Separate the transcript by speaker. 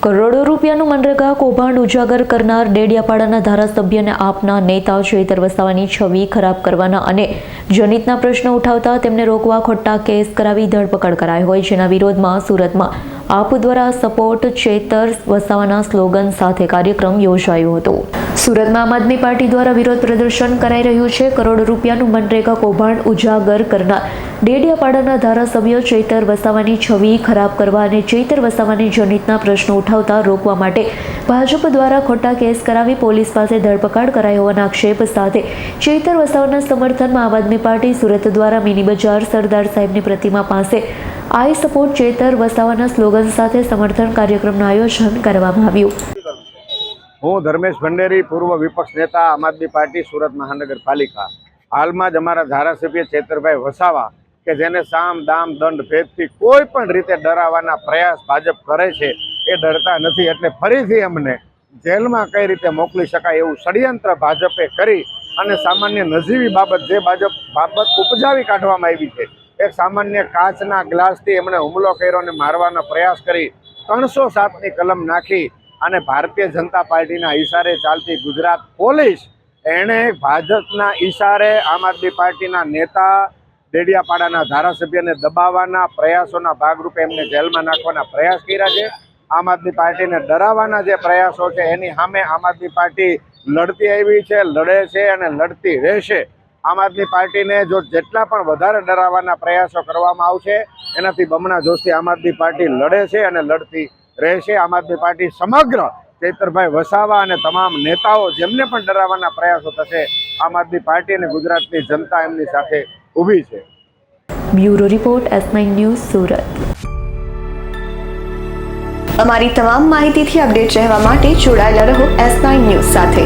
Speaker 1: કરોડો રૂપિયાનું મનરેગા કૌભાંડ ઉજાગર કરનાર ડેડિયાપાડાના ધારાસભ્યને આપના નેતા ચૈતર વસાવાની છબી ખરાબ કરવાના અને જનિતના પ્રશ્નો ઉઠાવતા તેમને રોકવા ખોટા કેસ કરાવી ધરપકડ કરાઈ હોય, જેના વિરોધમાં સુરતમાં આપ દ્વારા સપોર્ટ ચૈતર વસાવાના સ્લોગન સાથે કાર્યક્રમ યોજાયો હતો। સુરતમાં આમ આદમી પાર્ટી દ્વારા વિરોધ પ્રદર્શન કરાઈ રહ્યું છે। કરોડો રૂપિયાનું મનરેગા કૌભાંડ ઉજાગર કરનાર ડેડિયાપાડાના ધારાસભ્ય ચૈતર વસાવાની છબી ખરાબ કરવા અને ચૈતર વસાવાને જનિતના પ્રશ્નો ઉઠાવતા રોકવા માટે ભાજપ દ્વારા ખોટા કેસ કરાવી પોલીસ પાસે ધરપકડ કરાઈ હોવાના આક્ષેપ સાથે ચૈતર વસાવાના સમર્થનમાં આમ આદમી પાર્ટી સુરત દ્વારા મિની બજાર સરદાર સાહેબની પ્રતિમા પાસે આઈ સપોર્ટ ચૈતર વસાવાના સ્લોગન સાથે સમર્થન કાર્યક્રમનું આયોજન કરવામાં આવ્યું।
Speaker 2: હું ધર્મેશ ભંડેરી, પૂર્વ વિપક્ષ નેતા, આમ આદમી પાર્ટી સુરત મહાનગરપાલિકા। હાલમાં જ અમારા ધારાસભ્ય ચૈતરભાઈ વસાવા કે જેને સામ દામ દંડ ભેદથી કોઈ પણ રીતે ડરાવવાના પ્રયાસ ભાજપ કરે છે, એ ડરતા નથી, એટલે ફરીથી અમને જેલમાં કઈ રીતે મોકલી શકાય એવું ષડયંત્ર ભાજપે કરી અને સામાન્ય નજીવી બાબત જે બાબત ઉપજાવી કાઢવામાં આવી છે, એક સામાન્ય કાચના ગ્લાસથી એમણે હુમલો કર્યો અને મારવાનો પ્રયાસ કરી 307ની કલમ નાખી અને ભારતીય જનતા પાર્ટીના ઈશારે ચાલતી ગુજરાત પોલીસ એણે ભાજપના ઈશારે આમ આદમી પાર્ટીના નેતા ડેડિયાપાડાના ધારાસભ્યને દબાવવાના પ્રયાસોના ભાગરૂપે એમને જેલમાં નાખવાના પ્રયાસ કર્યા છે। આમ આદમી પાર્ટીને ડરાવવાના જે પ્રયાસો છે એની સામે આમ આદમી પાર્ટી લડતી આવી છે, લડે છે અને લડતી રહેશે। આમ આદમી પાર્ટીને જો જેટલા પણ વધારે ડરાવવાના પ્રયાસો કરવામાં આવશે એનાથી બમણા જોશથી આમ આદમી પાર્ટી લડે છે અને લડતી રહેશે। આમ આદમી પાર્ટી સમગ્ર ચૈતરભાઈ વસાવા અને તમામ નેતાઓ જેમને પણ ડરાવવાના પ્રયાસો થશે, આમ આદમી પાર્ટી અને ગુજરાતની જનતા એમની સાથે ઊભી છે।
Speaker 1: Bureau report S9 news Surat.
Speaker 3: અમારી તમામ માહિતીથી અપડેટ રહેવા માટે જોડાયેલા રહો S9 ન્યૂઝ સાથે।